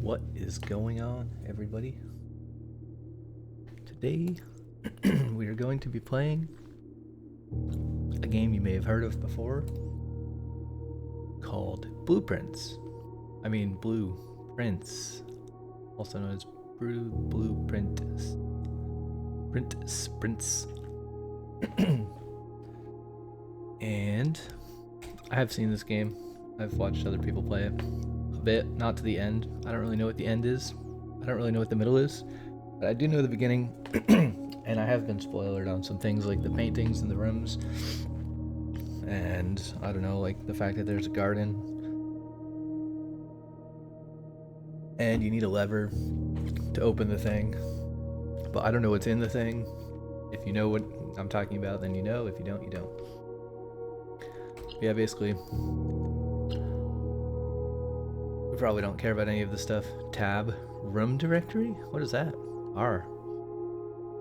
What is going on, everybody? Today, we are going to be playing a game you may have heard of before called Blueprints. Blueprints, also known as Blueprints. Sprints. And I have seen this game. I've watched other people play it a bit, not to the end. I don't really know what the end is. I don't really know what the middle is. But I do know the beginning. And I have been spoiled on some things like the paintings and the rooms. And I don't know, like the fact that there's a garden. And you need a lever to open the thing. But I don't know what's in the thing. If you know what I'm talking about, then you know. If you don't, you don't. Yeah, basically, we probably don't care about any of this stuff. Tab, room directory? What is that? R.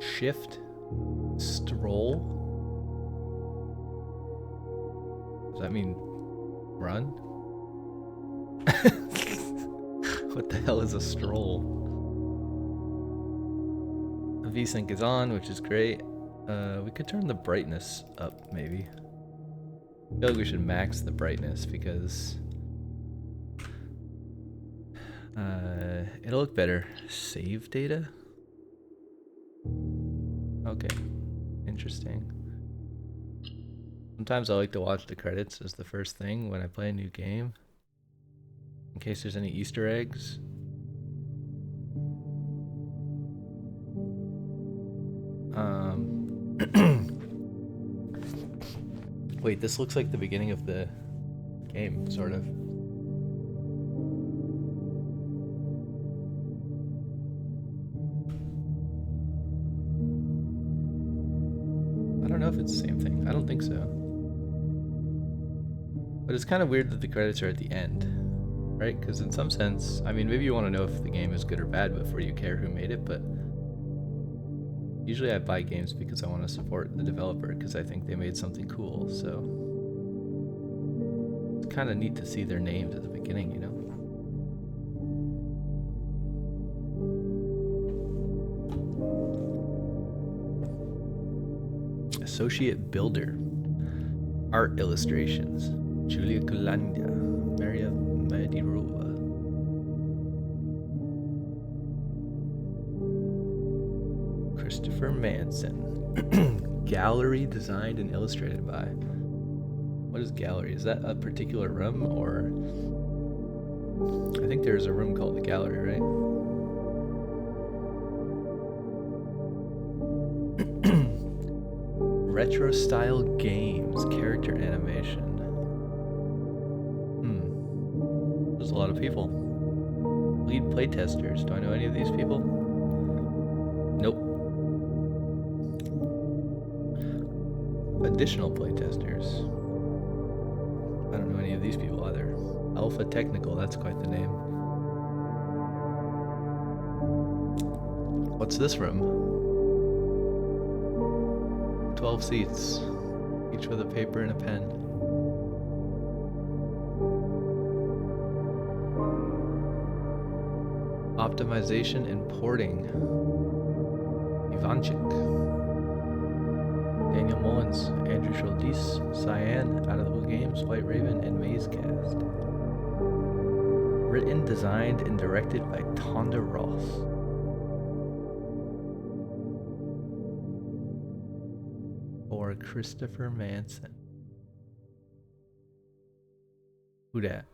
Shift, stroll? Does that mean run? What the hell is a stroll? The VSync is on, which is great. We could turn the brightness up, maybe. I feel like we should max the brightness because it'll look better. Save data? Okay, interesting. Sometimes I like to watch the credits as the first thing when I play a new game, in case there's any Easter eggs. Wait, this looks like the beginning of the game, sort of. I don't know if it's the same thing. I don't think so. But it's kind of weird that the credits are at the end, right? Because in some sense, I mean, maybe you want to know if the game is good or bad before you care who made it, but usually I buy games because I want to support the developer because I think they made something cool, so it's kind of neat to see their names at the beginning, you know? Associate Builder. Art illustrations. Julia Kulandia. Maria Madirova. Christopher Manson. Gallery designed and illustrated by. What is gallery? Is that a particular room, or I think there's a room called the gallery, right? Retro style games, character animation. There's a lot of people. Lead playtesters. Do I know any of these people? Nope. Additional playtesters. I don't know any of these people either. Alpha Technical, that's quite the name. What's this room? 12 seats, each with a paper and a pen. Optimization and porting. Ivanchik. Daniel Mullins, Andrew Schultes, Cyan, Out of the Blue Games, White Raven, and Mazecast. Written, designed, and directed by Tonda Ross. Or Christopher Manson. Who dat?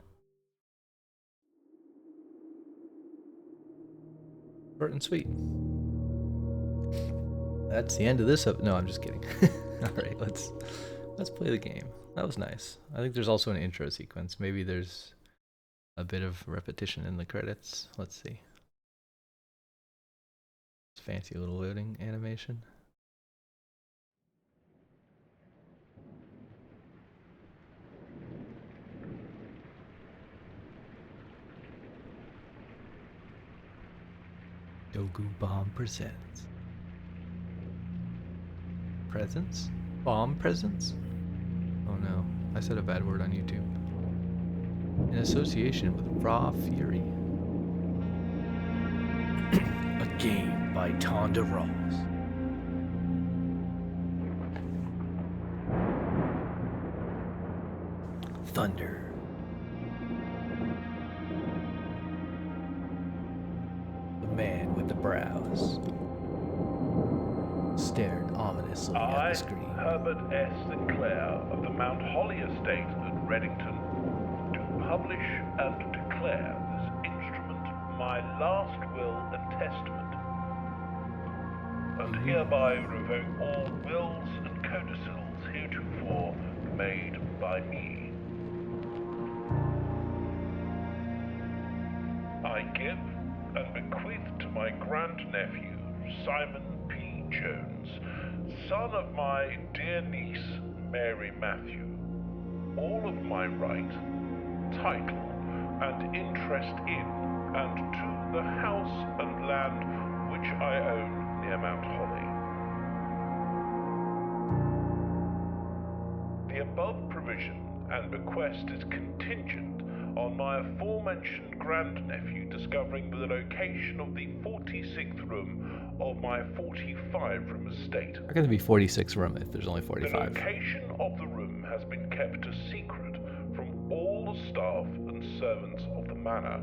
Short and sweet. That's the end of this No, I'm just kidding. Alright, let's play the game. That was nice. I think there's also an intro sequence. Maybe there's a bit of repetition in the credits. Let's see. It's fancy little loading animation. Dogu Bomb presents. Presents? Bomb presents? Oh no, I said a bad word on YouTube. In association with Raw Fury. A game by Tonda Ross. Thunder. The man with the brows stared ominously at the screen. Herbert S. Sinclair of the Mount Holly Estate at Reddington, do publish and declare this instrument my last will and testament, and hereby revoke all wills and codicils heretofore made by me. I give and bequeath to my grandnephew, Simon P. Jones, son of my dear niece, Mary Matthew, all of my right, title, and interest in and to the house and land which I own near Mount Holly. The above provision and bequest is contingent on my aforementioned grandnephew discovering the location of the 46th room of my 45-room estate. How can there be 46 room if there's only 45? The location of the room has been kept a secret from all the staff and servants of the manor,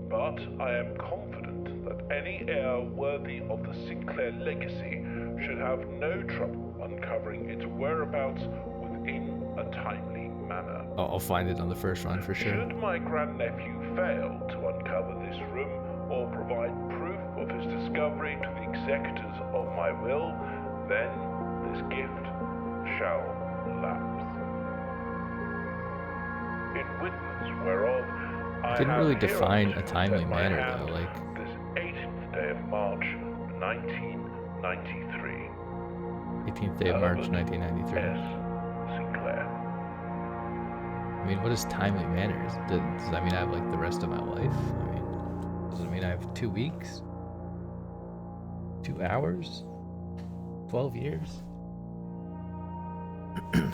but I am confident that any heir worthy of the Sinclair legacy should have no trouble uncovering its whereabouts within a timely manner. Oh, I'll find it on the first run for sure. Should my grandnephew fail to uncover this room or provide proof of his discovery to the executors of my will, then this gift shall lapse. In witness whereof I didn't really have define a hereunto timely set my manner hand though, like this 18th day of March, 1993. 18th day of March, Herbert 1993. S. Sinclair. I mean, what is timely manners? Does that mean I have like the rest of my life? I mean, does it mean I have 2 weeks? 2 hours? 12 years?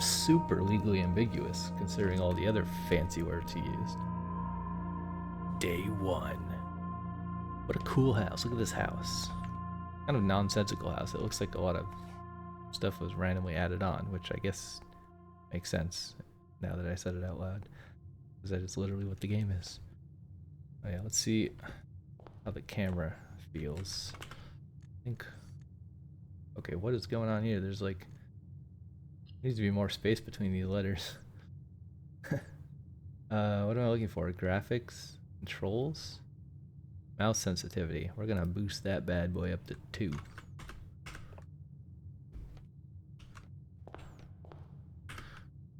Super legally ambiguous considering all the other fancy words he used. Day 1. What a cool house. Look at this house. Kind of nonsensical house. It looks like a lot of stuff was randomly added on, which I guess makes sense now that I said it out loud, because that is literally what the game is. Oh yeah, let's see how the camera feels. I think, okay, what is going on here? There's like, needs to be more space between these letters. What am I looking for? Graphics, controls, mouse sensitivity. We're gonna boost that bad boy up to 2.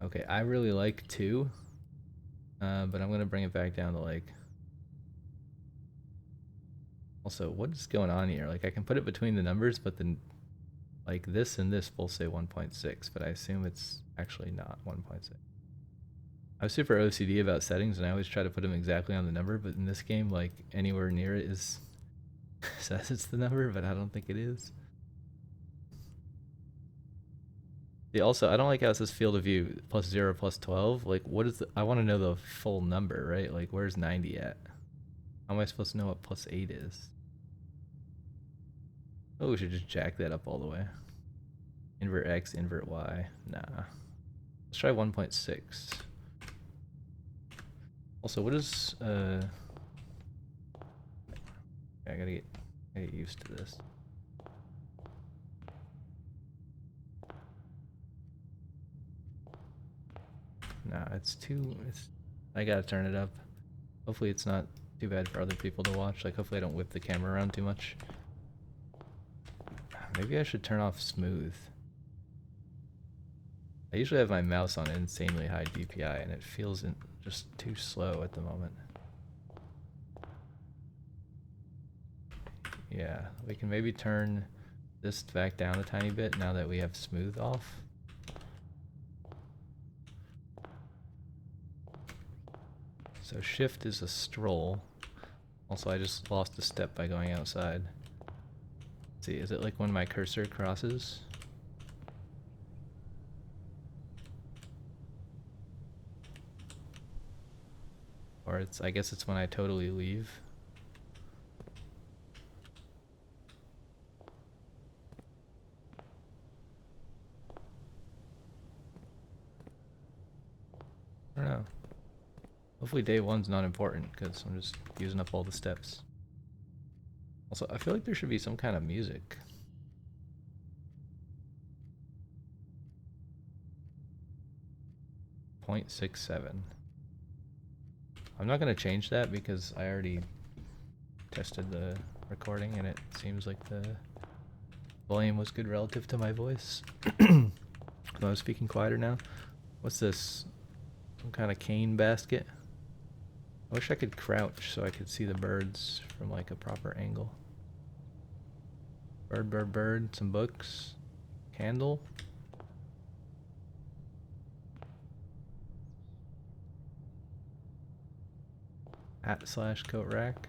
Okay, I really like 2, but I'm gonna bring it back down to like. Also, what is going on here? Like, I can put it between the numbers, but then, like, this and this both say 1.6, but I assume it's actually not 1.6. I was super OCD about settings, and I always try to put them exactly on the number, but in this game, like, anywhere near it is says it's the number, but I don't think it is. See, also, I don't like how it says field of view +0 +12. Like, what is the, I want to know the full number, right? Like, where's 90 at? How am I supposed to know what +8 is? Oh, we should just jack that up all the way. Invert X, invert Y. Nah. Let's try 1.6. Also, what is, I gotta get used to this. Nah, it's too, I gotta turn it up. Hopefully it's not too bad for other people to watch. Like, hopefully I don't whip the camera around too much. Maybe I should turn off smooth. I usually have my mouse on insanely high DPI, and it feels just too slow at the moment. Yeah, we can maybe turn this back down a tiny bit now that we have smooth off. So shift is a stroll. Also, I just lost a step by going outside. Let's see, is it like when my cursor crosses? Or it's, I guess it's when I totally leave. don't know. Hopefully day one's not important because I'm just using up all the steps. Also, I feel like there should be some kind of music. 0.67. I'm not going to change that because I already tested the recording and it seems like the volume was good relative to my voice. Am I speaking quieter now? What's this? Some kind of cane basket? I wish I could crouch so I could see the birds from like a proper angle. Bird, bird, bird. Some books. Candle. Hat slash coat rack.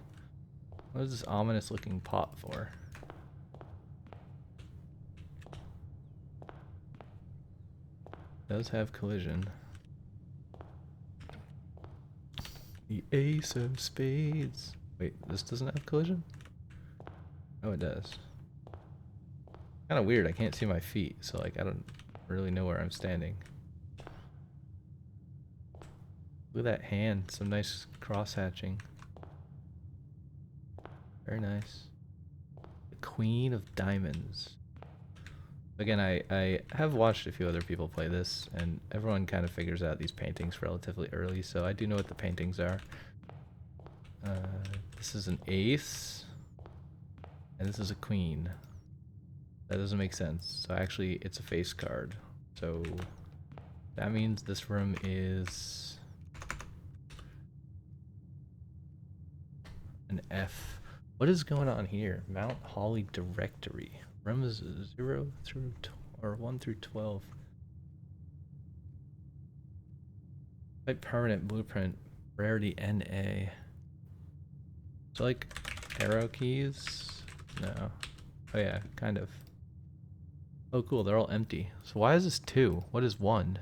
What is this ominous looking pot for? Does have collision. The ace of spades. Wait, this doesn't have collision? Oh, it does. Kind of weird. I can't see my feet, so like I don't really know where I'm standing. Look at that hand. Some nice cross hatching. Very nice. The Queen of Diamonds. Again, I have watched a few other people play this, and everyone kind of figures out these paintings relatively early, so I do know what the paintings are. This is an ace, and this is a queen. That doesn't make sense. So actually, it's a face card. So that means this room is an F. What is going on here? Mount Holly directory. Rooms 0 through or 1 through 12. Type permanent blueprint. Rarity NA. So like arrow keys? No. Oh yeah, kind of. Oh cool, they're all empty. So why is this 2? What is 1?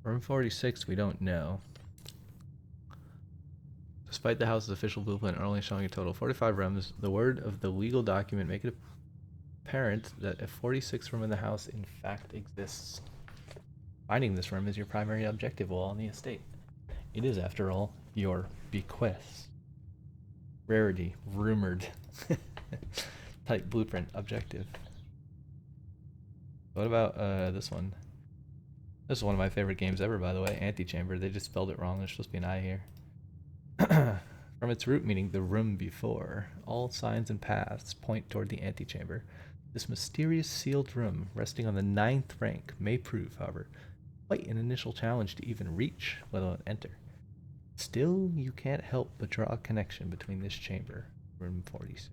Room 46 we don't know. Despite the house's official blueprint only showing a total of 45 rooms, the word of the legal document make it apparent that a 46th room in the house in fact exists. Finding this room is your primary objective while on the estate. It is, after all, your bequest. Rarity, rumored. Type blueprint, objective. What about this one? This is one of my favorite games ever, by the way. Antechamber. They just spelled it wrong. There's supposed to be an I here. From its root meaning, the room before, all signs and paths point toward the antechamber. This mysterious sealed room, resting on the 9th rank, may prove, however, quite an initial challenge to even reach, let alone enter. Still, you can't help but draw a connection between this chamber, room 46.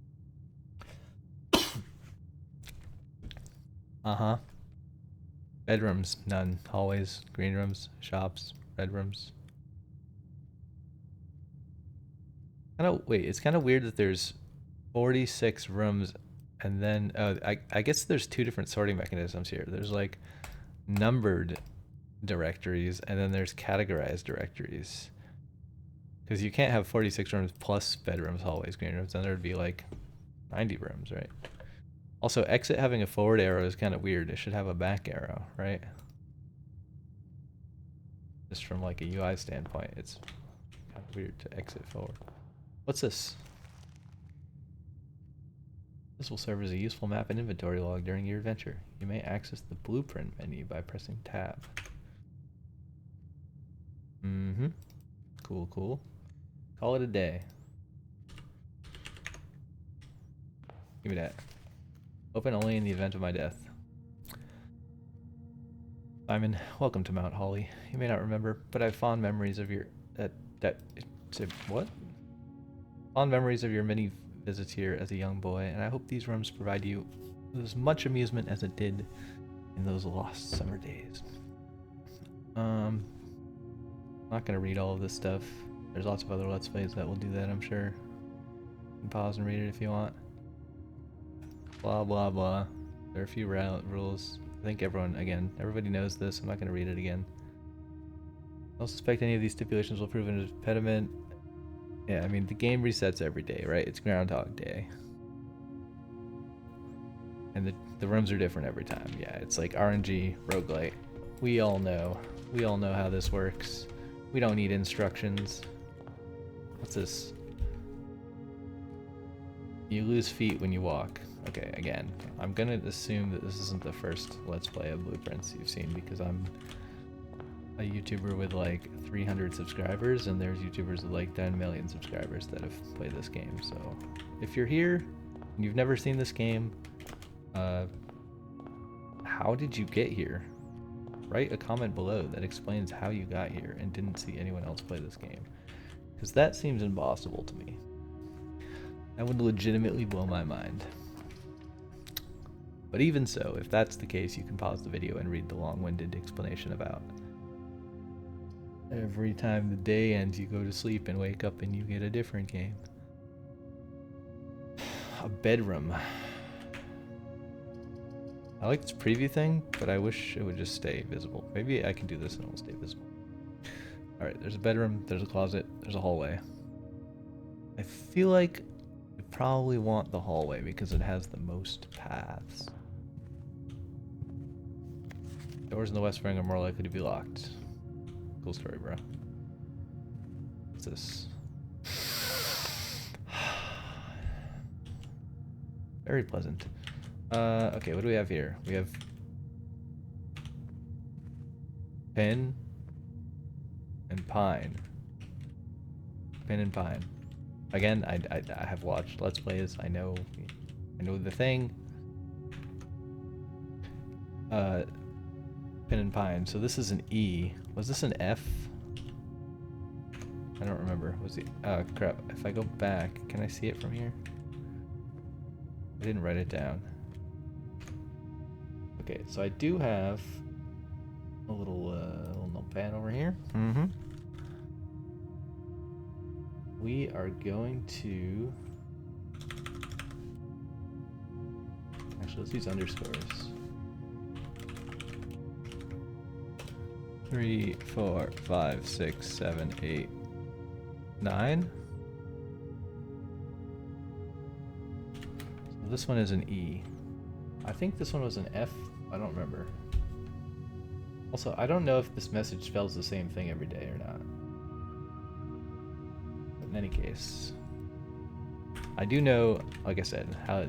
Uh-huh. Bedrooms, none. Hallways, green rooms, shops, red rooms. Wait, it's kind of weird that there's 46 rooms and then I guess there's 2 different sorting mechanisms here. There's like numbered directories and then there's categorized directories. Because you can't have 46 rooms plus bedrooms, hallways, green rooms, then there'd be like 90 rooms, right? Also, exit having a forward arrow is kind of weird. It should have a back arrow, right? Just from like a UI standpoint, it's kind of weird to exit forward. What's this? This will serve as a useful map and inventory log during your adventure. You may access the blueprint menu by pressing tab. Mm-hmm. Cool, cool. Call it a day. Give me that. Open only in the event of my death. Simon, welcome to Mount Holly. You may not remember, but I have fond memories of your what? Fond memories of your many visits here as a young boy, and I hope these rooms provide you with as much amusement as it did in those lost summer days. I'm not gonna read all of this stuff. There's lots of other Let's Plays that will do that, I'm sure. You can pause and read it if you want. Blah blah blah. There are a few rules. I think everybody knows this. I'm not gonna read it again. I don't suspect any of these stipulations will prove an impediment. Yeah, I mean, the game resets every day, right? It's Groundhog Day. And The rooms are different every time. Yeah, it's like RNG, roguelite. We all know. We all know how this works. We don't need instructions. What's this? You lose feet when you walk. Okay, again, I'm gonna assume that this isn't the first Let's Play of Blueprints you've seen, because I'm a YouTuber with like 300 subscribers, and there's YouTubers with like 10 million subscribers that have played this game. So if you're here and you've never seen this game, how did you get here? Write a comment below that explains how you got here and didn't see anyone else play this game, because that seems impossible to me. That would legitimately blow my mind. But even so, if that's the case, you can pause the video and read the long-winded explanation about every time the day ends, you go to sleep and wake up and you get a different game. A bedroom. I like this preview thing, but I wish it would just stay visible. Maybe I can do this and it will stay visible. Alright, there's a bedroom, there's a closet, there's a hallway. I feel like I probably want the hallway because it has the most paths. Doors in the west wing are more likely to be locked. Cool story, bro. What's this? Very pleasant. Okay, what do we have here? We have pen and pine. Pen and pine. Again, I have watched Let's Plays. I know the thing. Pen and pine. So this is an E. Was this an F? I don't remember. Was it? Oh crap! If I go back, can I see it from here? I didn't write it down. Okay, so I do have a little notepad over here. We are going to actually let's use underscores. 3, 4, 5, 6, 7, 8, 9. So this one is an E. I think this one was an F. I don't remember. Also, I don't know if this message spells the same thing every day or not. But in any case, I do know, like I said, how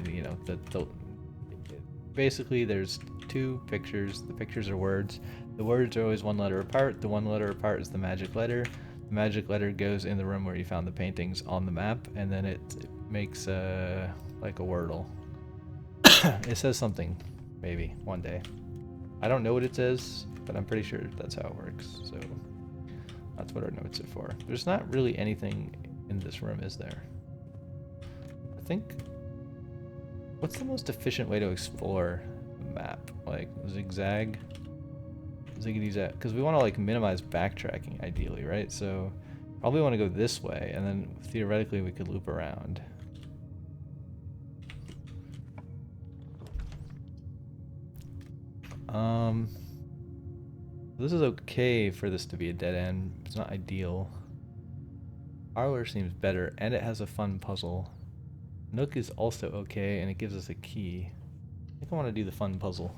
basically there's two pictures. The pictures are words. The words are always one letter apart. The one letter apart is the magic letter. The magic letter goes in the room where you found the paintings on the map, and then it makes like a wordle. It says something, maybe, one day. I don't know what it says, but I'm pretty sure that's how it works, so that's what our notes are for. There's not really anything in this room, is there? I think... What's the most efficient way to explore the map? Like, zigzag? Ziggity-zag? Because we want to, like, minimize backtracking, ideally, right? So, probably want to go this way, and then, theoretically, we could loop around. This is okay for this to be a dead end. It's not ideal. Parlor seems better, and it has a fun puzzle. Nook is also okay, and it gives us a key. I think I want to do the fun puzzle.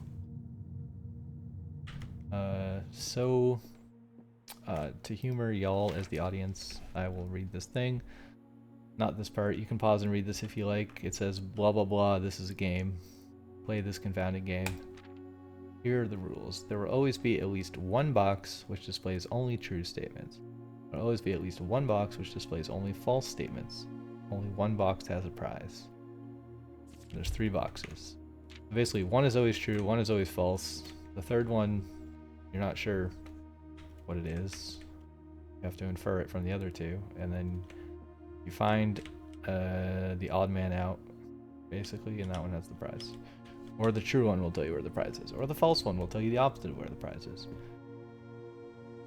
To humor y'all as the audience, I will read this thing. Not this part. You can pause and read this if you like. It says, blah blah blah, this is a game. Play this confounded game. Here are the rules. There will always be at least one box which displays only true statements. There will always be at least one box which displays only false statements. Only one box has a prize. There's 3 boxes. Basically, one is always true, one is always false. The third one, you're not sure what it is. You have to infer it from the other 2, and then you find the odd man out, basically, and that one has the prize. Or the true one will tell you where the prize is, or the false one will tell you the opposite of where the prize is.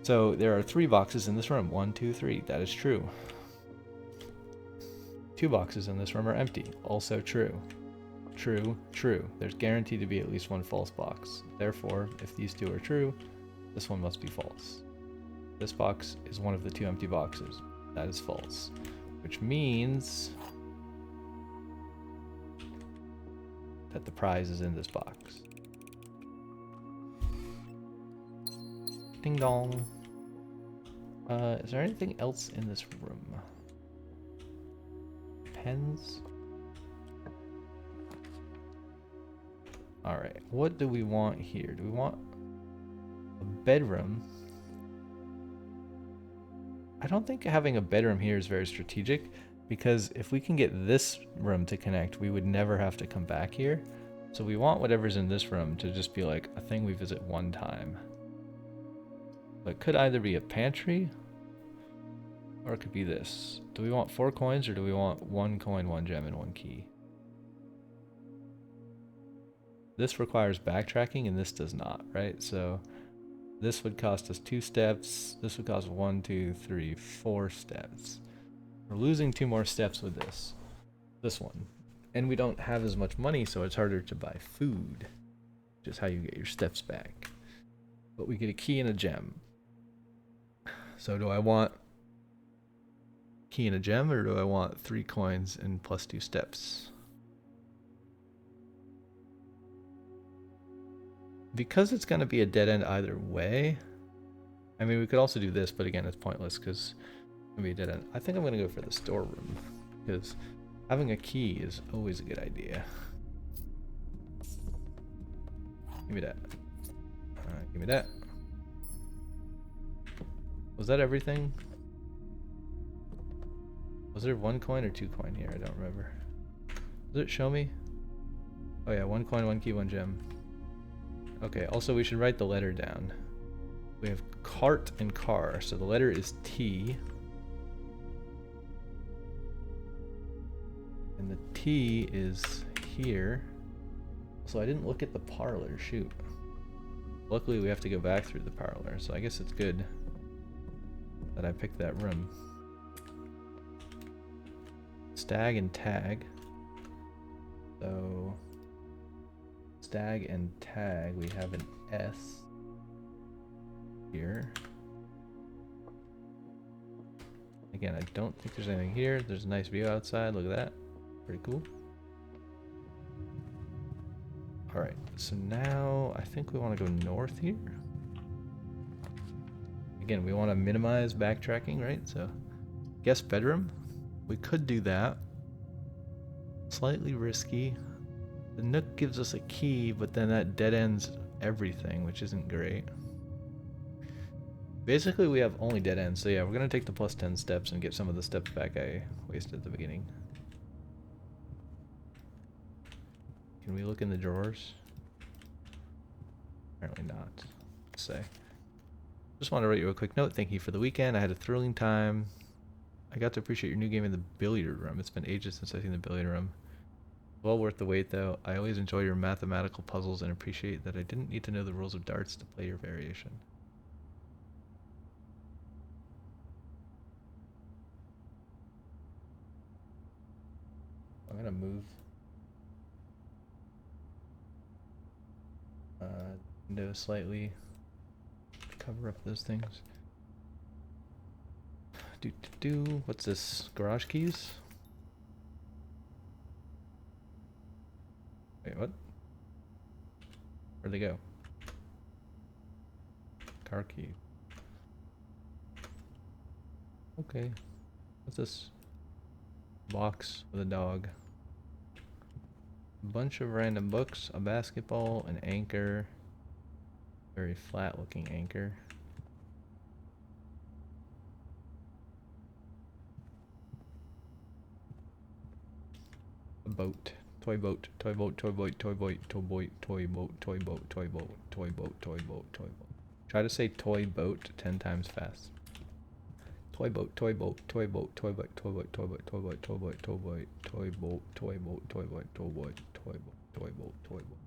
So there are 3 boxes in this room. 1, 2, 3. That is true. 2 boxes in this room are empty. Also true. True, true. There's guaranteed to be at least one false box. Therefore, if these 2 are true, this one must be false. This box is one of the 2 empty boxes. That is false. Which means... that the prize is in this box. Ding dong. Is there anything else in this room? Pens? Alright, what do we want here? Do we want a bedroom? I don't think having a bedroom here is very strategic, because if we can get this room to connect, we would never have to come back here. So we want whatever's in this room to just be like a thing we visit one time. But it could either be a pantry, or it could be this. Do we want 4 coins, or do we want 1 coin, 1 gem, and 1 key? This requires backtracking, and this does not, right? So this would cost us 2 steps. This would cost 1, 2, 3, 4 steps. We're losing 2 more steps with this one. And we don't have as much money, so it's harder to buy food, which is how you get your steps back. But we get a key and a gem. So do I want key and a gem, or do I want 3 coins and plus 2 steps? Because it's going to be a dead end either way. I mean, we could also do this, but again, it's pointless because it's going to be a dead end. I think I'm going to go for the storeroom, because having a key is always a good idea. Give me that. Give me that. Was that everything? Was there 1 coin or 2 coin here? I don't remember. Does it show me? Oh yeah, 1 coin, 1 key, 1 gem. Okay, also we should write the letter down. We have cart and car, so the letter is T. And the T is here. So I didn't look at the parlor, shoot. Luckily we have to go back through the parlor, so I guess it's good that I picked that room. Stag and tag. So stag and tag, we have an S here. Again, I don't think there's anything here. There's a nice view outside. Look at that. Pretty cool. Alright, so now I think we want to go north here. Again, we want to minimize backtracking, right? So, guest bedroom. We could do that. Slightly risky. The nook gives us a key, but then that dead ends everything, which isn't great. Basically, we have only dead ends, so yeah, we're going to take the plus 10 steps and get some of the steps back I wasted at the beginning. Can we look in the drawers? Apparently not. Let's say. Just want to write you a quick note. Thank you for the weekend. I had a thrilling time. I got to appreciate your new game in the billiard room. It's been ages since I've seen the billiard room. Well worth the wait, though. I always enjoy your mathematical puzzles and appreciate that I didn't need to know the rules of darts to play your variation. I'm gonna move window slightly to cover up those things. What's this? Garage keys? Wait, what? Where'd they go? Car key. Okay. What's this? Box with a dog. A bunch of random books, a basketball, an anchor. Very flat looking anchor. A boat. Toy boat, toy boat, toy boat, toy boat, toy boat, toy boat, toy boat, toy boat, toy boat, toy boat, toy boat. Try to say toy boat 10 times fast. Toy boat, toy boat, toy boat, toy boat, toy boat, toy boat, toy boat, toy boat, toy boat, toy boat, toy boat, toy boat, toy boat, toy boat, toy boat, toy boat.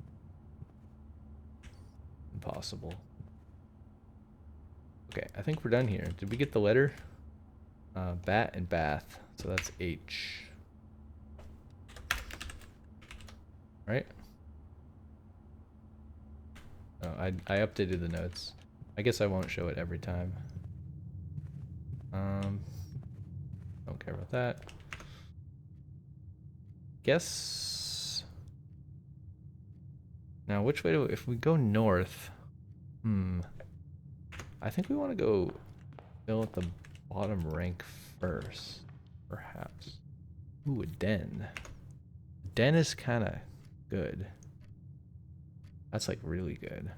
Impossible. Okay, I think we're done here. Did we get the letter? Bat and bath. So that's H. Right? Oh, I updated the notes. I guess I won't show it every time. Don't care about that. Guess Now, which way do if we go north? I think we want to go fill at the bottom rank first, perhaps. Ooh, a den. Den is kind of good. That's like really good.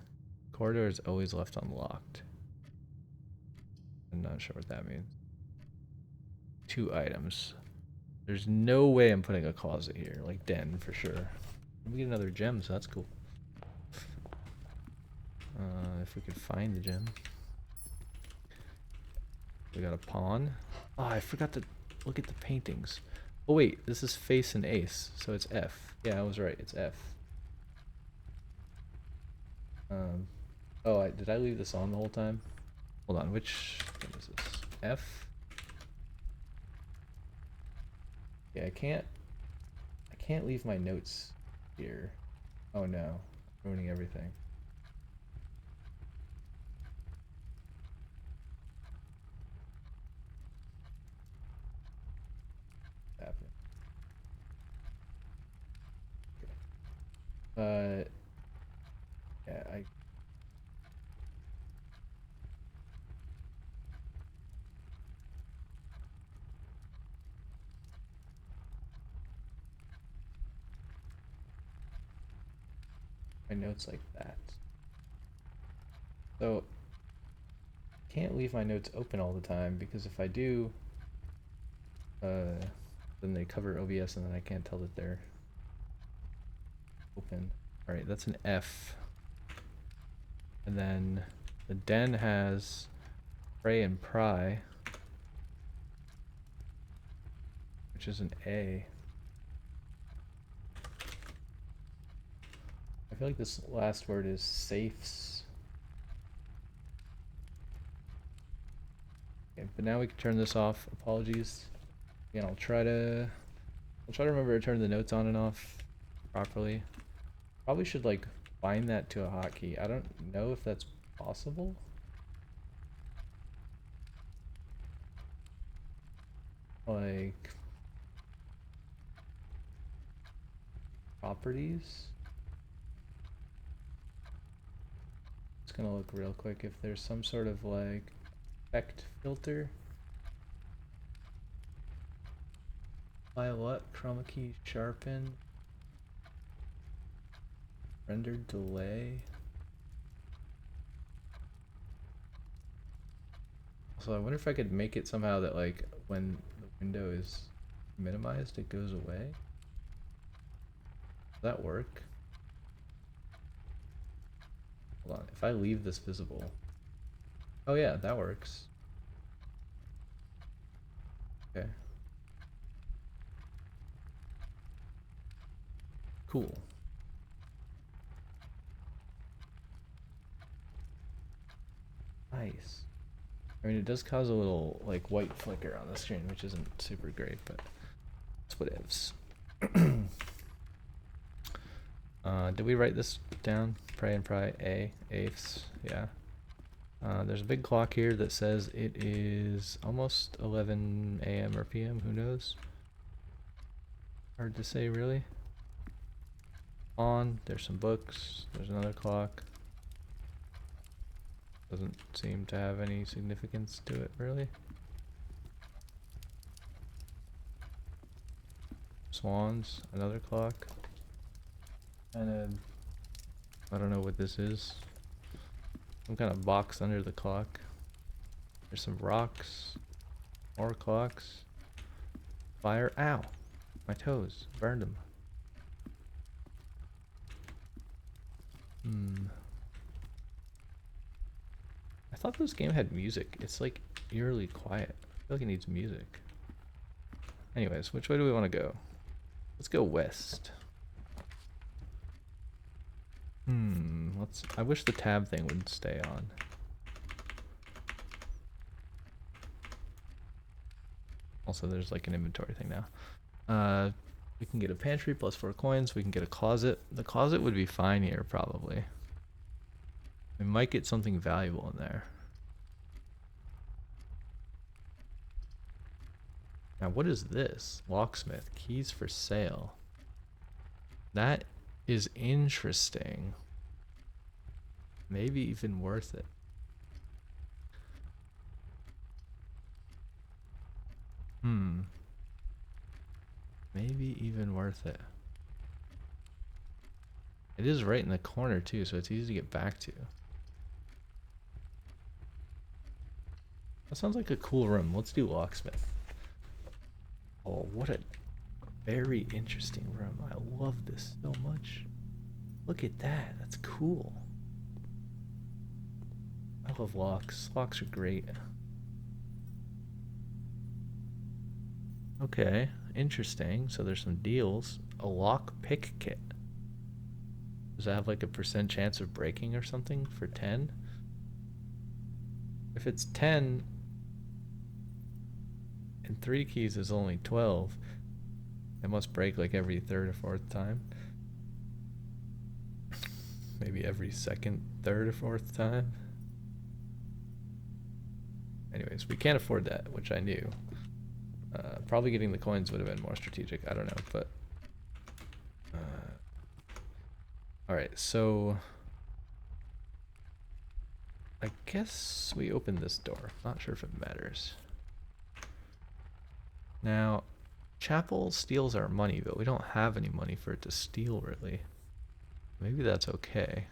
Corridor is always left unlocked. I'm not sure what that means. 2 items. There's no way I'm putting a closet here, like den for sure. We get another gem, so that's cool. If we could find the gem. We got a pawn. Oh, I forgot to look at the paintings. Oh wait, this is face and ace, so it's F. Yeah, I was right, it's F. Oh, did I leave this on the whole time? Hold on, which one is this? F? Yeah, I can't leave my notes here. Oh no, ruining everything. Happening. Okay. Yeah, my notes like that. So can't leave my notes open all the time because if I do, then they cover OBS and then I can't tell that they're open. All right, that's an F. And then the den has pray and pry, which is an A. I feel like this last word is safes. Okay, but now we can turn this off. Apologies. Again, I'll try to remember to turn the notes on and off properly. Probably should like bind that to a hotkey. I don't know if that's possible. Like properties. It's gonna look real quick if there's some sort of like effect filter. Apply what? Chroma key sharpen. Rendered delay. So I wonder if I could make it somehow that like when the window is minimized it goes away. Does that work? Hold on, if I leave this visible. Oh yeah, that works. Okay. Cool. Nice. I mean, it does cause a little like white flicker on the screen, which isn't super great, but it's what ifs. Did we write this down? Pray and pry, A, eighths, yeah. There's a big clock here that says it is almost 11 a.m. or p.m., who knows? Hard to say, really. On, there's some books, there's another clock. Doesn't seem to have any significance to it, really. Swans, another clock. And I don't know what this is. Some kind of box under the clock. There's some rocks. More clocks. Fire. Ow! My toes. Burned them. I thought this game had music. It's like eerily quiet. I feel like it needs music. Anyways, which way do we want to go? Let's go west. I wish the tab thing would stay on. Also, there's like an inventory thing now. We can get a pantry plus 4 coins. We can get a closet. The closet would be fine here, probably. We might get something valuable in there. Now, what is this? Locksmith. Keys for sale. That is interesting. Maybe even worth it. Maybe even worth it. It is right in the corner too, so it's easy to get back to. That sounds like a cool room. Let's do locksmith. Oh, what a very interesting room. I love this so much. Look at that. That's cool. I love locks. Locks are great. Okay, interesting. So there's some deals. A lock pick kit. Does that have like a % chance of breaking or something for 10? If it's 10 and 3 keys is only 12, it must break like every third or fourth time. Maybe every second, third, or fourth time. Anyways, we can't afford that, which I knew. Probably getting the coins would have been more strategic. I don't know, but... Alright, so... I guess we open this door. Not sure if it matters. Now, Chapel steals our money, but we don't have any money for it to steal, really. Maybe that's okay.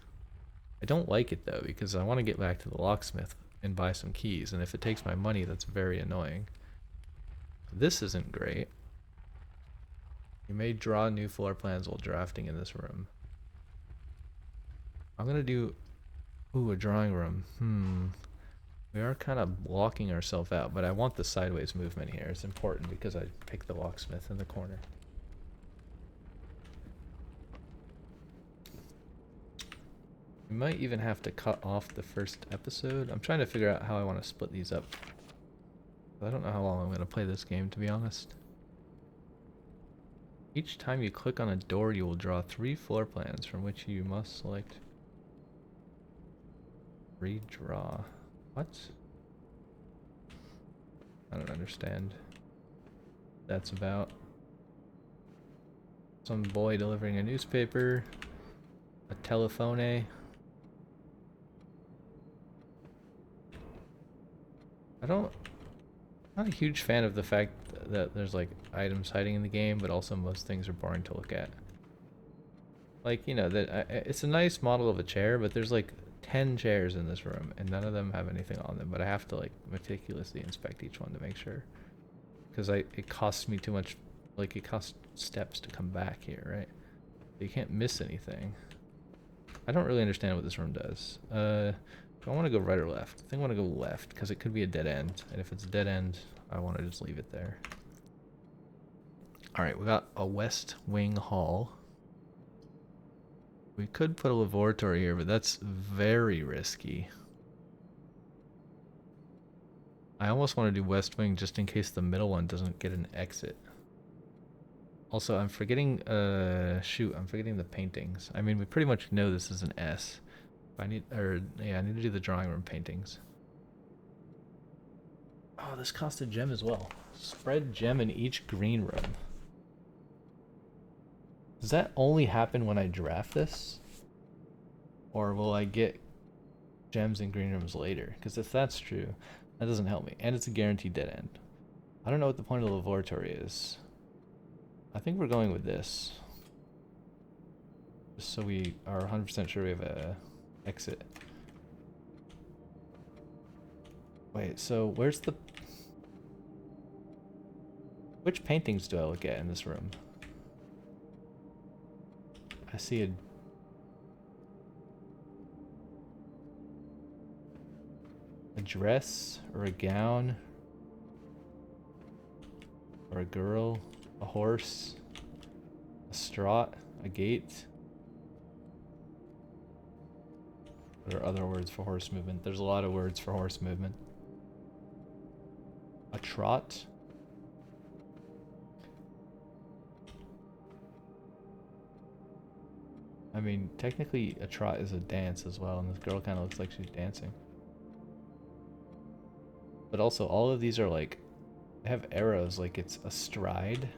I don't like it, though, because I want to get back to the locksmith and buy some keys, and if it takes my money, that's very annoying. This isn't great. You may draw new floor plans while drafting in this room. I'm gonna do... Ooh, a drawing room. We are kind of blocking ourselves out, but I want the sideways movement here. It's important because I picked the locksmith in the corner. We might even have to cut off the first episode. I'm trying to figure out how I want to split these up. I don't know how long I'm going to play this game, to be honest. Each time you click on a door, you will draw 3 floor plans from which you must select. Redraw. What? I don't understand. That's about some boy delivering a newspaper, a telephone. I'm not a huge fan of the fact that there's like items hiding in the game, but also most things are boring to look at. Like, you know, it's a nice model of a chair, but there's like 10 chairs in this room and none of them have anything on them, but I have to like meticulously inspect each one to make sure, because it costs me too much. Like, it costs steps to come back here, right? You can't miss anything. I don't really understand what this room does. Do I want to go right or left? I think I want to go left because it could be a dead end, and if it's a dead end, I want to just leave it there. All right, we got a west wing hall. We could put a laboratory here, but that's very risky. I almost want to do west wing just in case the middle one doesn't get an exit. Also, I'm forgetting, shoot, I'm forgetting the paintings. I mean, we pretty much know this is an S. I need to do the drawing room paintings. Oh, this cost a gem as well. Spread gem in each green room. Does that only happen when I draft this? Or will I get gems in green rooms later? Because if that's true, that doesn't help me. And it's a guaranteed dead end. I don't know what the point of the laboratory is. I think we're going with this. Just so we are 100% sure we have a exit. Wait, so where's the... Which paintings do I look at in this room? I see a dress or a gown or a girl, a horse, a straught, a gate. What are other words for horse movement? There's a lot of words for horse movement. A trot. I mean, technically a trot is a dance as well, and this girl kind of looks like she's dancing. But also, all of these are like, they have arrows, like it's a stride.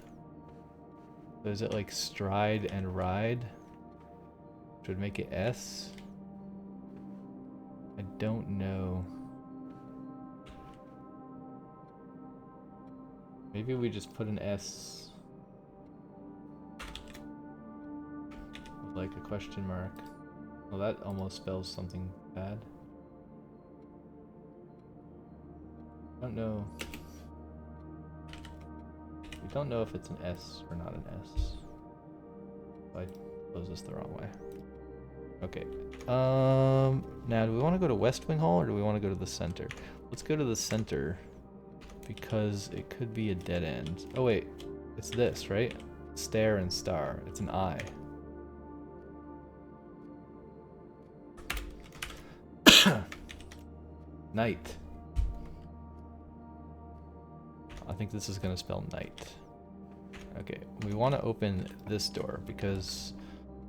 So is it like stride and ride? Which would make it S? don't know. Maybe we just put an S with like a question mark. Well, that almost spells something bad. I don't know. We don't know if it's an S or not an S. I close this the wrong way. Okay. Now do we want to go to West Wing Hall or do we want to go to the center? Let's go to the center because it could be a dead end. Oh wait, it's this, right? Stair and star. It's an I. Night. I think this is gonna spell night. Okay, we want to open this door because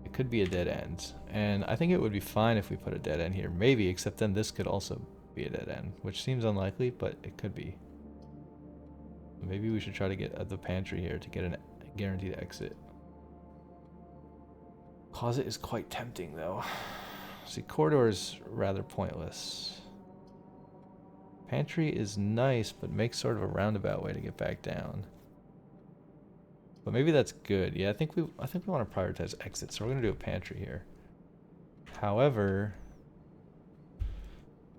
it could be a dead end. And I think it would be fine if we put a dead end here. Maybe, except then this could also be a dead end, which seems unlikely, but it could be. Maybe we should try to get at the pantry here to get a guaranteed exit. Closet is quite tempting though. See, corridor is rather pointless. Pantry is nice, but makes sort of a roundabout way to get back down. But maybe that's good. Yeah, I think we want to prioritize exits, so we're gonna do a pantry here. However,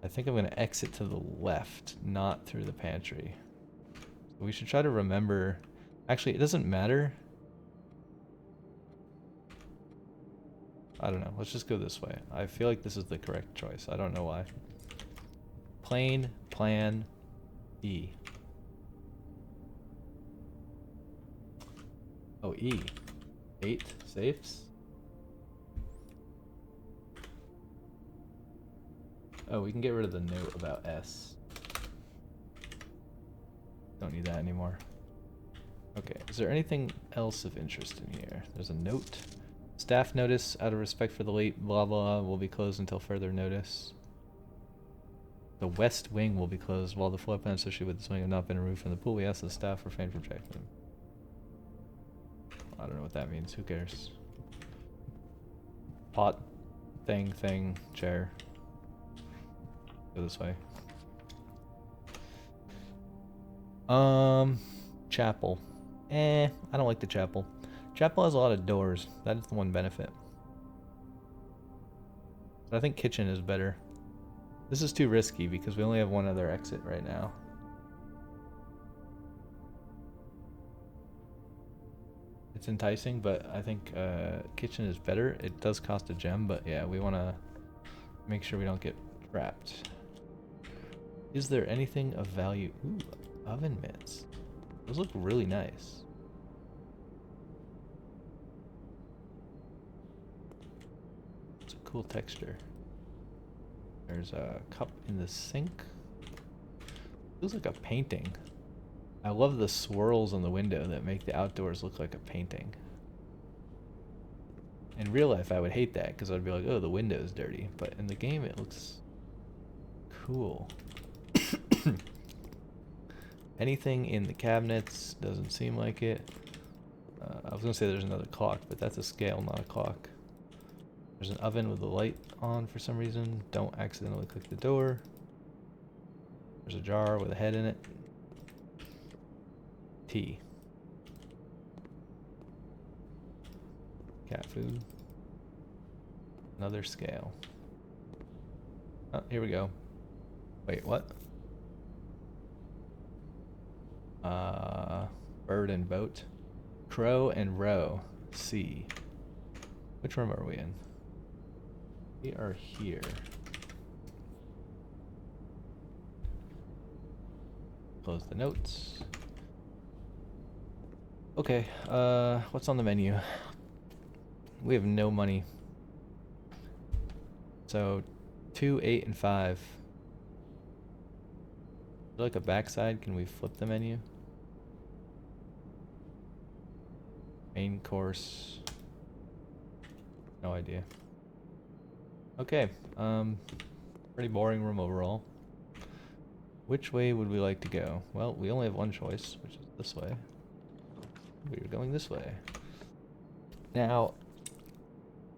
I think I'm gonna exit to the left, not through the pantry. So we should try to remember. Actually, it doesn't matter. I don't know. Let's just go this way. I feel like this is the correct choice. I don't know why. Plain plan E. Oh, E. 8 safes? Oh, we can get rid of the note about S. Don't need that anymore. Okay, is there anything else of interest in here? There's a note. Staff notice, out of respect for the late blah blah, will be closed until further notice. The west wing will be closed while the floor plan associated with this wing have not been removed from the pool. We ask the staff refrain from checking them. I don't know what that means. Who cares? Pot, thing, chair. Go this way. Chapel. I don't like the chapel. Chapel has a lot of doors. That is the one benefit. But I think kitchen is better. This is too risky because we only have one other exit right now. It's enticing, but I think kitchen is better. It does cost a gem, but yeah, we want to make sure we don't get trapped. Is there anything of value? Ooh, oven mitts. Those look really nice. It's a cool texture. There's a cup in the sink. Feels like a painting. I love the swirls on the window that make the outdoors look like a painting. In real life, I would hate that because I'd be like, oh, the window's dirty. But in the game, it looks cool. Anything in the cabinets? Doesn't seem like it. I was going to say there's another clock, but that's a scale, not a clock. There's an oven with the light on for some reason. Don't accidentally click the door. There's a jar with a head in it. Tea. Cat food. Another scale. Oh, here we go. Wait, what? Bird and boat. Crow and row. C. Which room are we in? We are here. Close the notes. Okay, what's on the menu? We have no money. So, 2, 8, and 5. Is there like a backside? Can we flip the menu? Main course. No idea. Okay, pretty boring room overall. Which way would we like to go? Well, we only have one choice, which is this way. We're going this way. Now,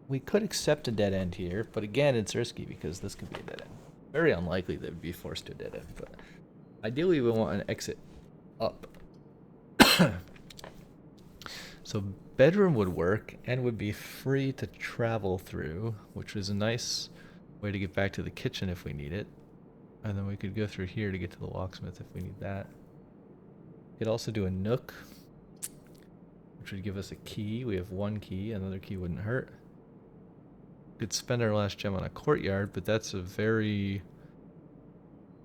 we could accept a dead end here, but again, it's risky because this could be a dead end. Very unlikely they'd be forced to dead end, but ideally we want an exit up. So bedroom would work and would be free to travel through, which is a nice way to get back to the kitchen if we need it. And then we could go through here to get to the locksmith if we need that. We could also do a nook, which would give us a key. We have one key, another key wouldn't hurt. We could spend our last gem on a courtyard, but that's a very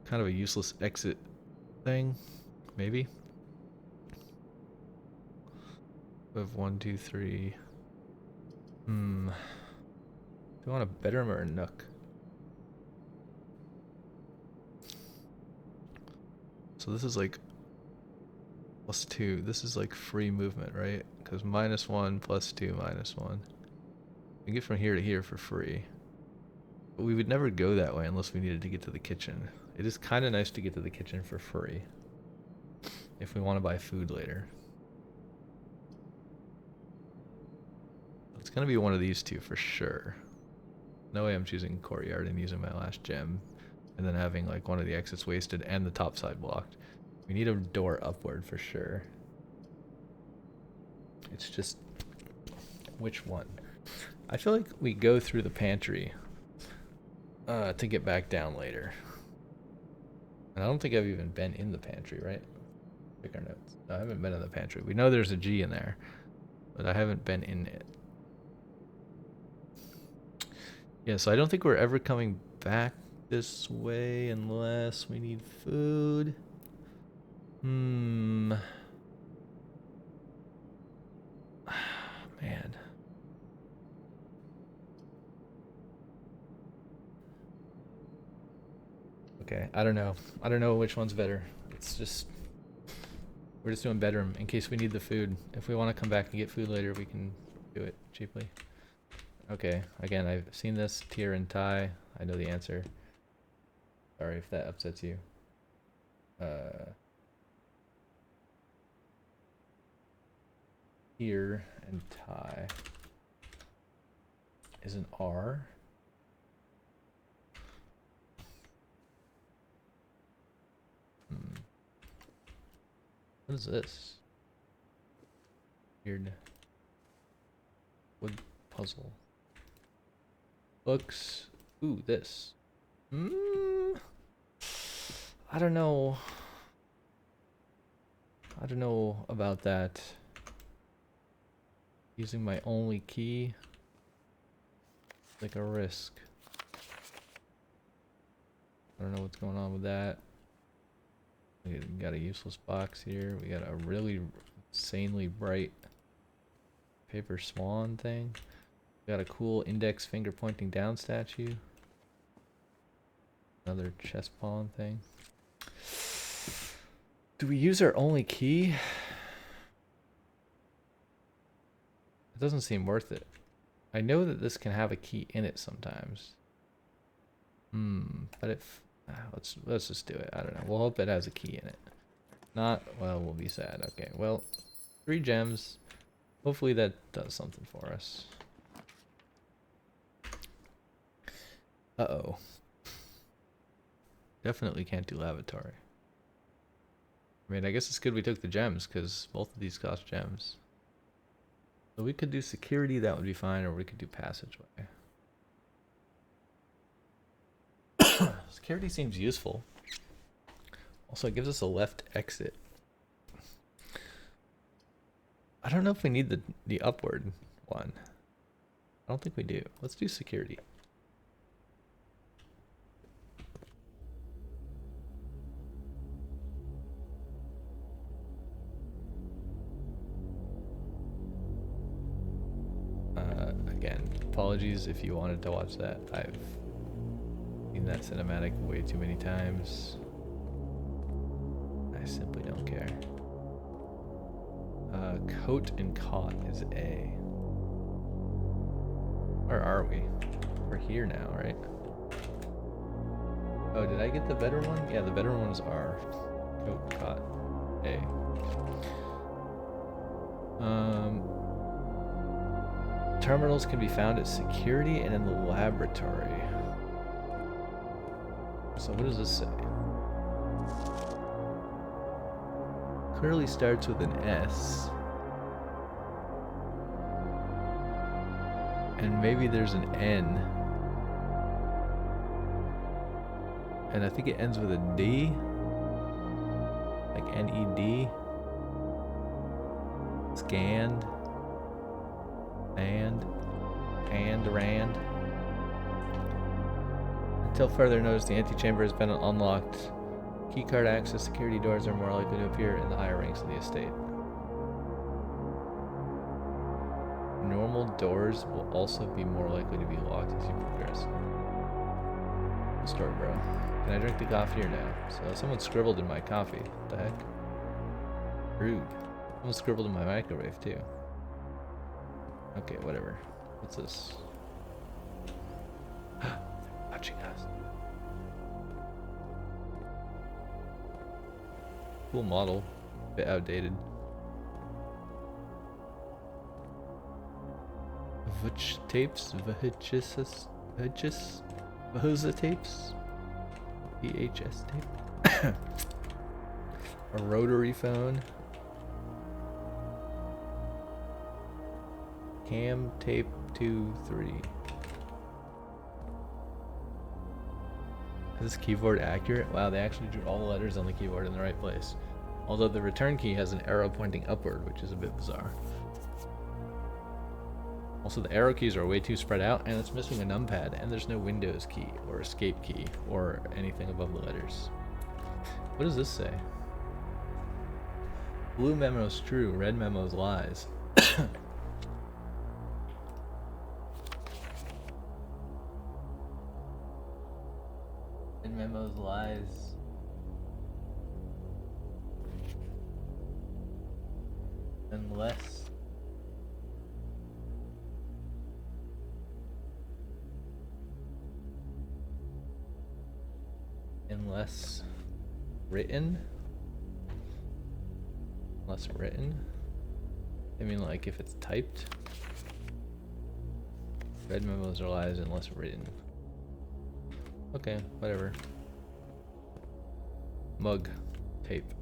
kind of a useless exit thing, maybe. We have 1, 2, 3. Do we want a bedroom or a nook? So this is like +2. This is like free movement, right? Because -1, +2, -1. We can get from here to here for free. But we would never go that way unless we needed to get to the kitchen. It is kind of nice to get to the kitchen for free if we want to buy food later. It's going to be one of these two for sure. No way I'm choosing courtyard and using my last gem and then having like one of the exits wasted and the top side blocked. We need a door upward for sure. It's just which one? I feel like we go through the pantry to get back down later. And I don't think I've even been in the pantry, right? Check our notes. No, I haven't been in the pantry. We know there's a G in there, but I haven't been in it. Yeah, so I don't think we're ever coming back this way unless we need food. Man. Okay, I don't know. I don't know which one's better. It's just... We're just doing bedroom in case we need the food. If we want to come back and get food later, we can do it cheaply. Okay, again, I've seen this tier and tie. I know the answer. Sorry if that upsets you. Tier and tie is an R. What is this? Weird wood puzzle. Books. Ooh, this. I don't know. I don't know about that. Using my only key. Like a risk. I don't know what's going on with that. We got a useless box here. We got a really insanely bright paper swan thing. We got a cool index finger pointing down statue. Another chess pawn thing. Do we use our only key? It doesn't seem worth it. I know that this can have a key in it sometimes. But if let's just do it. I don't know. We'll hope it has a key in it. Not, well, we'll be sad. Okay, well, 3 gems. Hopefully that does something for us. Uh-oh. Definitely can't do lavatory. I mean, I guess it's good we took the gems, because both of these cost gems. So we could do security, that would be fine, or we could do passageway. Security seems useful. Also, it gives us a left exit. I don't know if we need the upward one. I don't think we do. Let's do security. Again, apologies if you wanted to watch that. I've seen that cinematic way too many times. I simply don't care. Coat and cot is A. Where are we? We're here now, right? Oh, did I get the better one? Yeah, the better one is R. Coat, cot, A. Terminals can be found at security and in the laboratory. So what does this say? Clearly starts with an S. And maybe there's an N. And I think it ends with a D. Like N-E-D. Scanned. And Rand. Until further notice, the antechamber has been unlocked. Keycard access security doors are more likely to appear in the higher ranks of the estate. Normal doors will also be more likely to be locked as you progress. Cool story, bro. Can I drink the coffee or no? So someone scribbled in my coffee. What the heck? Rude. Someone scribbled in my microwave too. Okay, whatever. What's this? They're watching us. Cool model. Bit outdated. Which tapes? VHS tapes? VHS tape? A rotary phone. Cam tape 2, 3. Is this keyboard accurate? Wow, they actually drew all the letters on the keyboard in the right place. Although the return key has an arrow pointing upward, which is a bit bizarre. Also, the arrow keys are way too spread out, and it's missing a numpad, and there's no Windows key, or escape key, or anything above the letters. What does this say? Blue memo's true, red memo's lies. Red memo's lies. Unless... Unless written? Unless written? I mean, like, if it's typed? Red memos are lies unless written. Okay, whatever. Mug. Tape.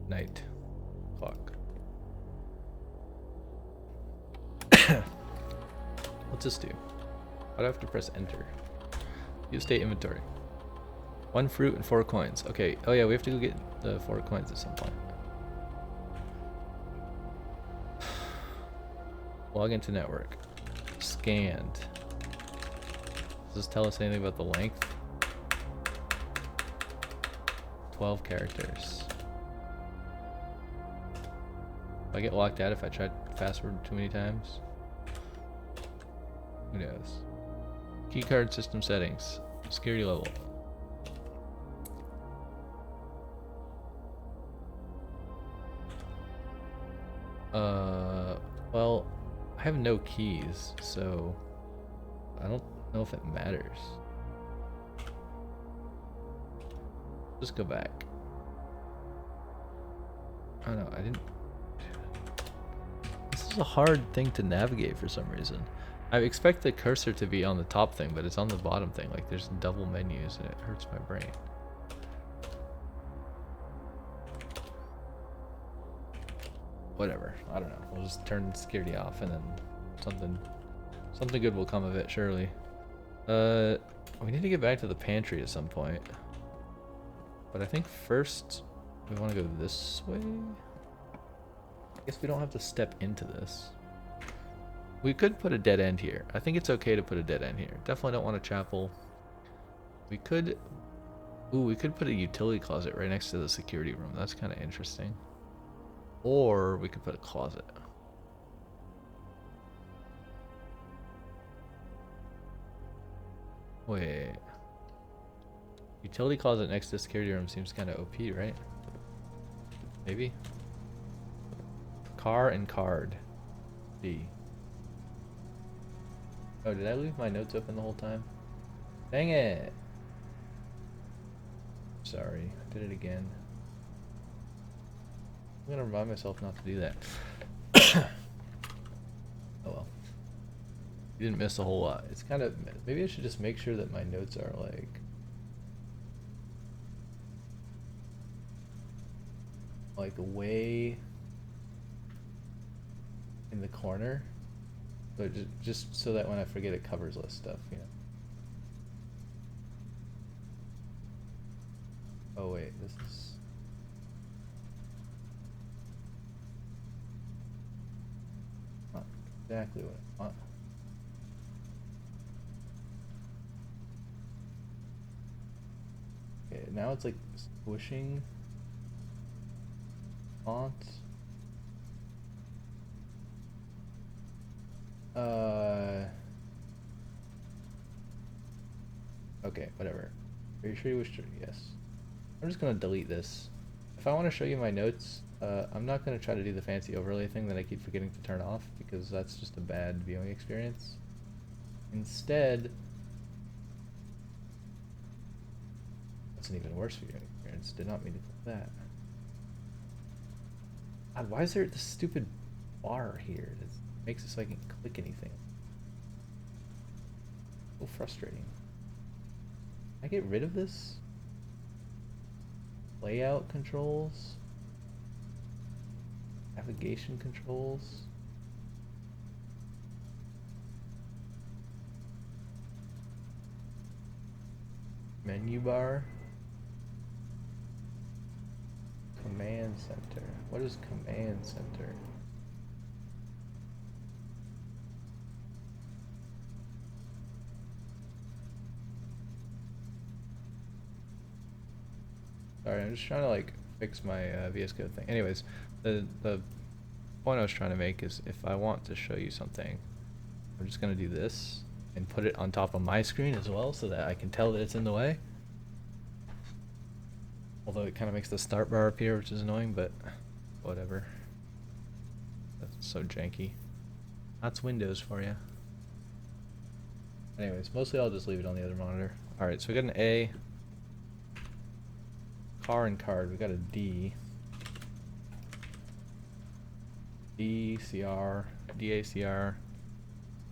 Night. Clock. What's this do? Why do I have to press enter? View state inventory. 1 fruit and 4 coins. Okay. Oh yeah, we have to go get the 4 coins at some point. Log into network. Scanned. Does this tell us anything about the length? 12 characters. If I get locked out if I try fast forward too many times? Who knows? Keycard system settings. Security level. Well, I have no keys, so I don't know if it matters. Just go back. I don't know, I didn't... This is a hard thing to navigate for some reason. I expect the cursor to be on the top thing, but it's on the bottom thing. Like, there's double menus and it hurts my brain. Whatever. I don't know. We'll just turn security off and then something good will come of it, surely. We need to get back to the pantry at some point. But I think first we want to go this way. I guess we don't have to step into this. We could put a dead end here. I think it's okay to put a dead end here. Definitely don't want a chapel. We could... Ooh, we could put a utility closet right next to the security room. That's kind of interesting. Or we could put a closet. Wait. Utility closet next to the security room seems kind of OP, right? Maybe? Car and card. D. Oh, did I leave my notes open the whole time? Dang it! Sorry, I did it again. I'm gonna remind myself not to do that. Oh well. didn't miss a whole lot. It's kind of, maybe I should just make sure that my notes are like way in the corner, but just so that when I forget, it covers less stuff, you know. Oh wait, this is not exactly what I want. Okay, now it's like squishing font. Okay, whatever. Are you sure you wish to? Yes. I'm just gonna delete this. If I want to show you my notes, I'm not gonna try to do the fancy overlay thing that I keep forgetting to turn off because that's just a bad viewing experience. Instead, that's an even worse viewing experience. Did not mean to do that. God, why is there this stupid bar here that makes it so I can click anything? So frustrating. Can I get rid of this? Layout controls? Navigation controls? Menu bar? Command center. What is command center? Sorry, I'm just trying to like fix my VS Code thing. Anyways, the point I was trying to make is if I want to show you something, I'm just gonna do this and put it on top of my screen as well so that I can tell that it's in the way. Although it kind of makes the start bar appear, which is annoying, but whatever. That's so janky. That's Windows for you. Anyways, mostly I'll just leave it on the other monitor. Alright, so we got an A. Car and card, we got a D. DCR, DACR.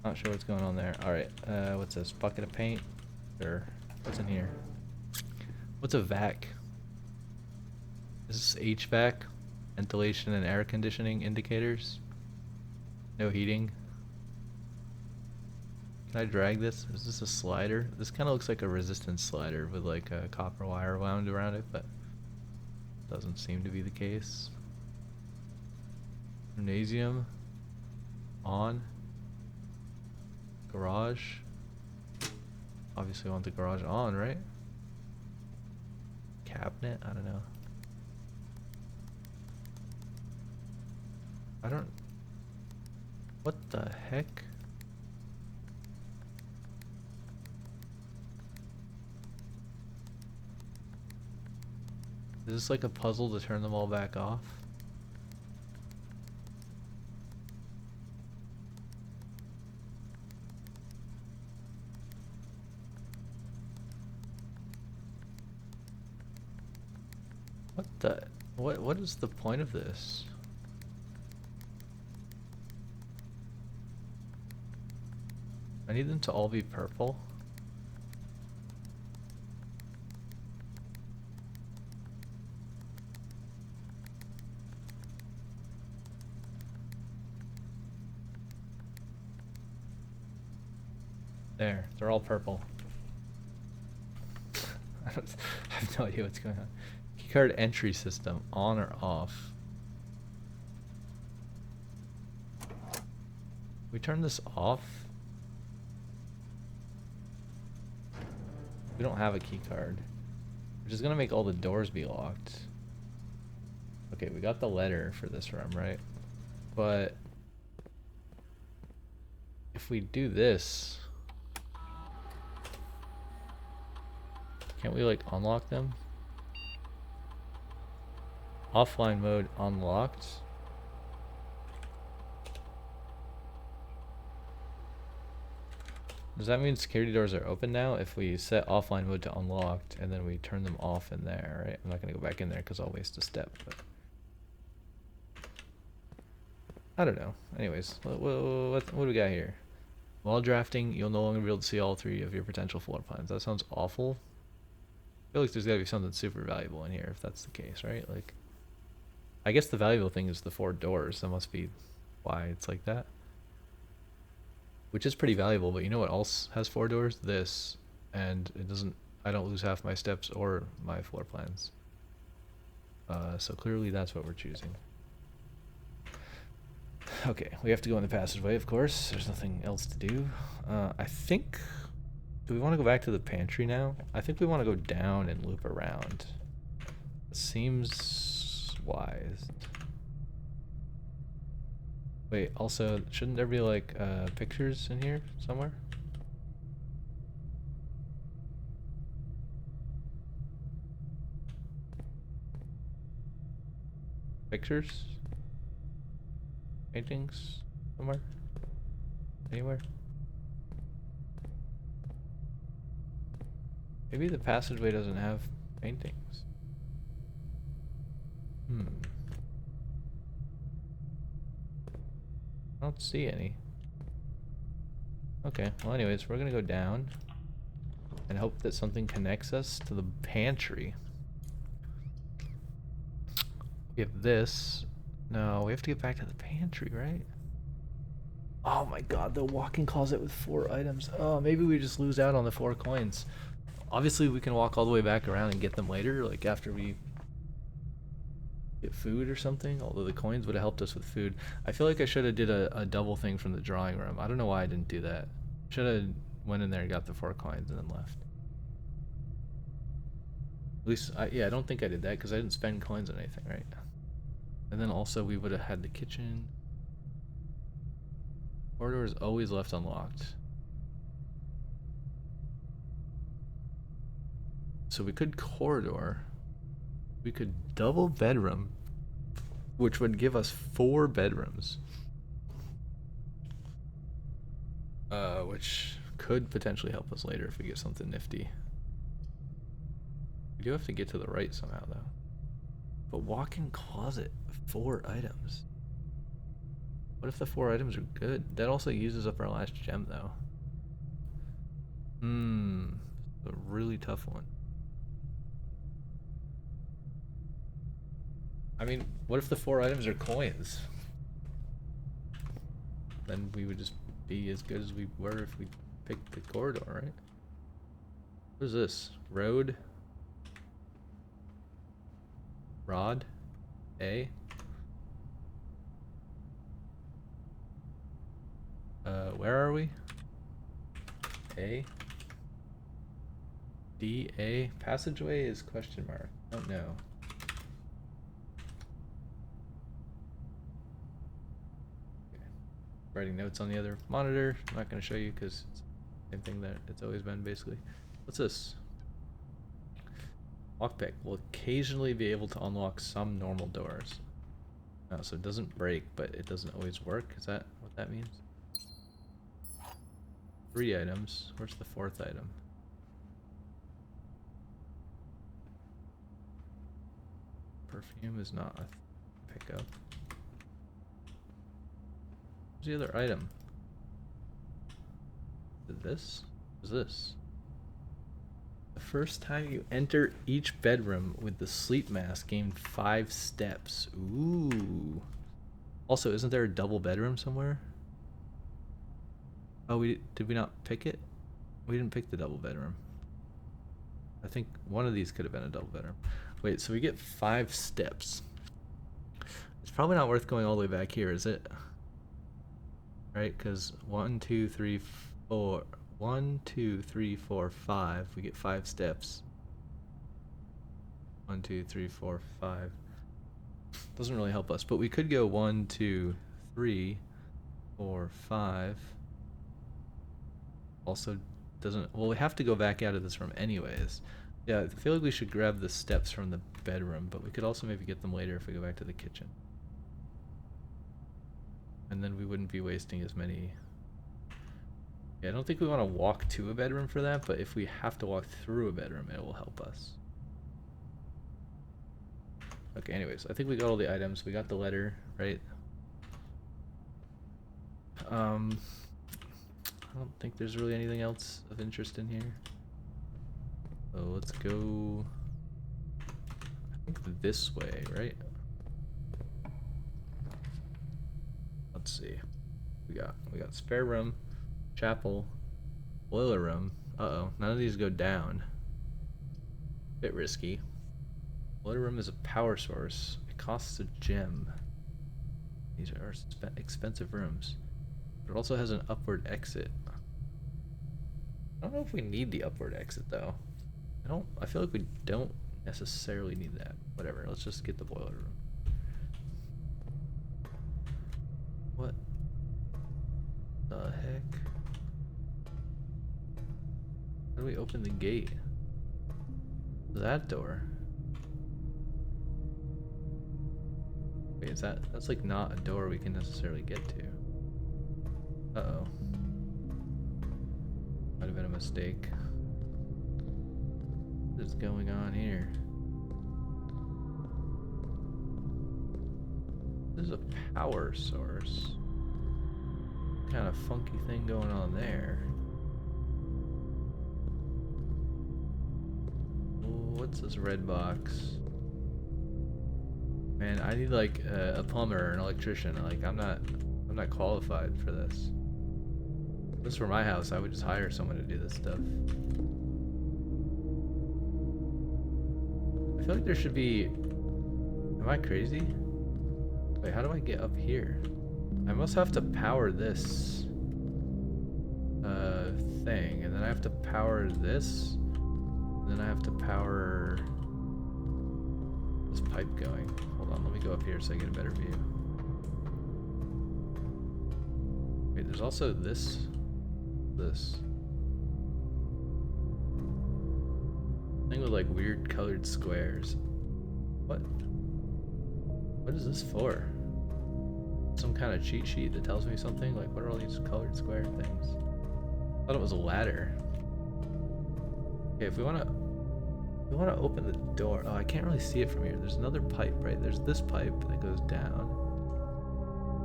Not sure what's going on there. Alright, what's this? Bucket of paint? Sure. What's in here? What's a vac? Is this HVAC? Ventilation and air conditioning indicators? No heating. Can I drag this? Is this a slider? This kind of looks like a resistance slider with like a copper wire wound around it, but doesn't seem to be the case. Gymnasium. On. Garage. Obviously want the garage on, right? Cabinet? I don't know. I don't... What the heck? Is this like a puzzle to turn them all back off? What the... What is the point of this? I need them to all be purple. There, they're all purple. I have no idea what's going on. Keycard entry system, on or off? We turn this off? We don't have a keycard. Which is gonna make all the doors be locked. Okay, we got the letter for this room, right? But if we do this, can't we like unlock them? Offline mode unlocked. Does that mean security doors are open now if we set offline mode to unlocked and then we turn them off in there, right? I'm not gonna go back in there because I'll waste a step, but I don't know. Anyways, what do we got here? While drafting, you'll no longer be able to see all 3 of your potential floor plans. That sounds awful. I feel like there's gotta be something super valuable in here if that's the case, right? Like, I guess the valuable thing is the 4 doors. That must be why it's like that. Which is pretty valuable, but you know what else has 4 doors? This. And it doesn't, I don't lose half my steps or my floor plans. So clearly that's what we're choosing. Okay, we have to go in the passageway, of course. There's nothing else to do. I think... Do we want to go back to the pantry now? I think we want to go down and loop around. Seems wise. Wait, also, shouldn't there be, like, pictures in here somewhere? Pictures? Paintings? Somewhere? Anywhere? Maybe the passageway doesn't have paintings. I don't see any. Okay, well anyways, we're gonna go down and hope that something connects us to the pantry. We have this. No, we have to get back to the pantry, right? Oh my god, the walk-in closet with 4 items. Oh, maybe we just lose out on the 4 coins. Obviously, we can walk all the way back around and get them later, like after we get food or something, although the coins would have helped us with food. I feel like I should have did a double thing from the drawing room. I don't know why I didn't do that. Should have went in there and got the 4 coins and then left. At least, yeah, I don't think I did that because I didn't spend coins on anything, right? And then also we would have had the kitchen. Corridor is always left unlocked. So we could corridor. We could double bedroom, which would give us 4 bedrooms. Which could potentially help us later if we get something nifty. We do have to get to the right somehow, though. But walk-in closet, 4 items. What if the 4 items are good? That also uses up our last gem, though. A really tough one. I mean, what if the 4 items are coins? Then we would just be as good as we were if we picked the corridor, right? What is this? Road? Rod? A? Where are we? A? D? A? Passageway is question mark. Don't know. Writing notes on the other monitor. I'm not going to show you because it's the same thing that it's always been, basically. What's this? Lockpick will occasionally be able to unlock some normal doors. Oh, so it doesn't break, but it doesn't always work. Is that what that means? 3 items. Where's the 4th item? Perfume is not a pickup. Where's the other item? Is this? What is this? The first time you enter each bedroom with the sleep mask, gain 5 steps. Ooh. Also, isn't there a double bedroom somewhere? Oh, did we not pick it? We didn't pick the double bedroom. I think one of these could have been a double bedroom. Wait, so we get 5 steps. It's probably not worth going all the way back here, is it? Right, because 1, 2, 3, 4. 1, 2, 3, 4, 5. We get 5 steps. 1, 2, 3, 4, 5. Doesn't really help us, but we could go 1, 2, 3, 4, 5. Also doesn't, well, we have to go back out of this room anyways. Yeah, I feel like we should grab the steps from the bedroom, but we could also maybe get them later if we go back to the kitchen. And then we wouldn't be wasting as many. Yeah, I don't think we want to walk to a bedroom for that, but if we have to walk through a bedroom, it will help us. Okay, anyways, I think we got all the items. We got the letter, right? I don't think there's really anything else of interest in here. So let's go, I think this way, right? Let's see. We got spare room, chapel, boiler room. Uh-oh, none of these go down. Bit risky. Boiler room is a power source. It costs a gem. These are expensive rooms. But it also has an upward exit. I don't know if we need the upward exit though. I feel like we don't necessarily need that. Whatever, let's just get the boiler room. What the heck? How do we open the gate? That door. Wait, that's like not a door we can necessarily get to. Uh-oh. Might have been a mistake. What's going on here? There's a power source. What kind of funky thing going on there? What's this red box? Man, I need like a plumber or an electrician. Like I'm not qualified for this. If this were my house, I would just hire someone to do this stuff. I feel like there should be. Am I crazy? Wait, how do I get up here? I must have to power this thing, and then I have to power this, and then I have to power this pipe going. Hold on, let me go up here so I get a better view. Wait, there's also this. Thing with like weird colored squares. What is this for? Some kind of cheat sheet that tells me something? Like, what are all these colored square things? I thought it was a ladder. Okay, if we wanna open the door. Oh, I can't really see it from here. There's another pipe, right? There's this pipe that goes down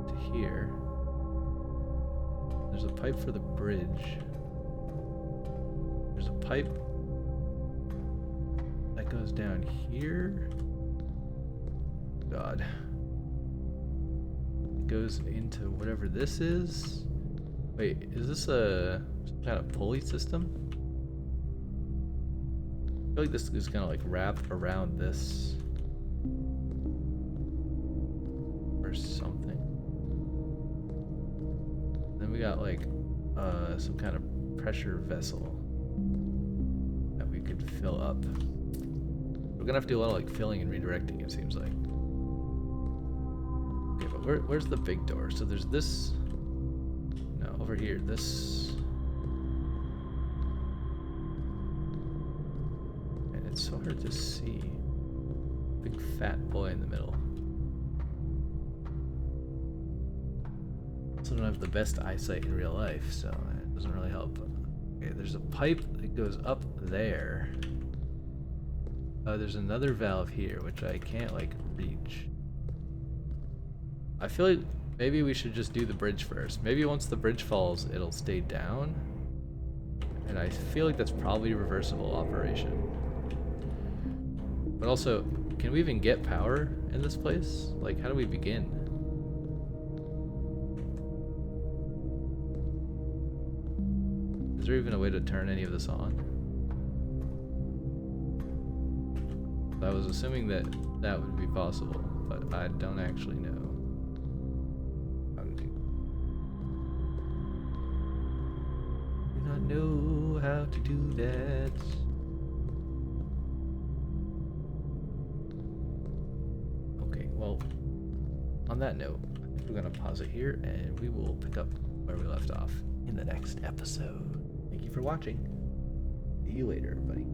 to here. There's a pipe for the bridge. There's a pipe that goes down here. God. It goes into whatever this is. Wait, is this some kind of pulley system? I feel like this is gonna like wrap around this or something. Then we got like some kind of pressure vessel that we could fill up. We're gonna have to do a lot of like filling and redirecting, it seems like. Okay, but where's the big door? So there's this. No, over here. This. And it's so hard to see. Big fat boy in the middle. Also don't have the best eyesight in real life, so it doesn't really help. Okay, there's a pipe that goes up there. There's another valve here, which I can't like reach. I feel like maybe we should just do the bridge first. Maybe once the bridge falls, it'll stay down. And I feel like that's probably a reversible operation. But also, can we even get power in this place? Like, how do we begin? Is there even a way to turn any of this on? I was assuming that that would be possible, but I don't actually know. Know how to do that. Okay, well, on that note, I think we're gonna pause it here and we will pick up where we left off in the next episode. Thank you for watching. See you later, everybody.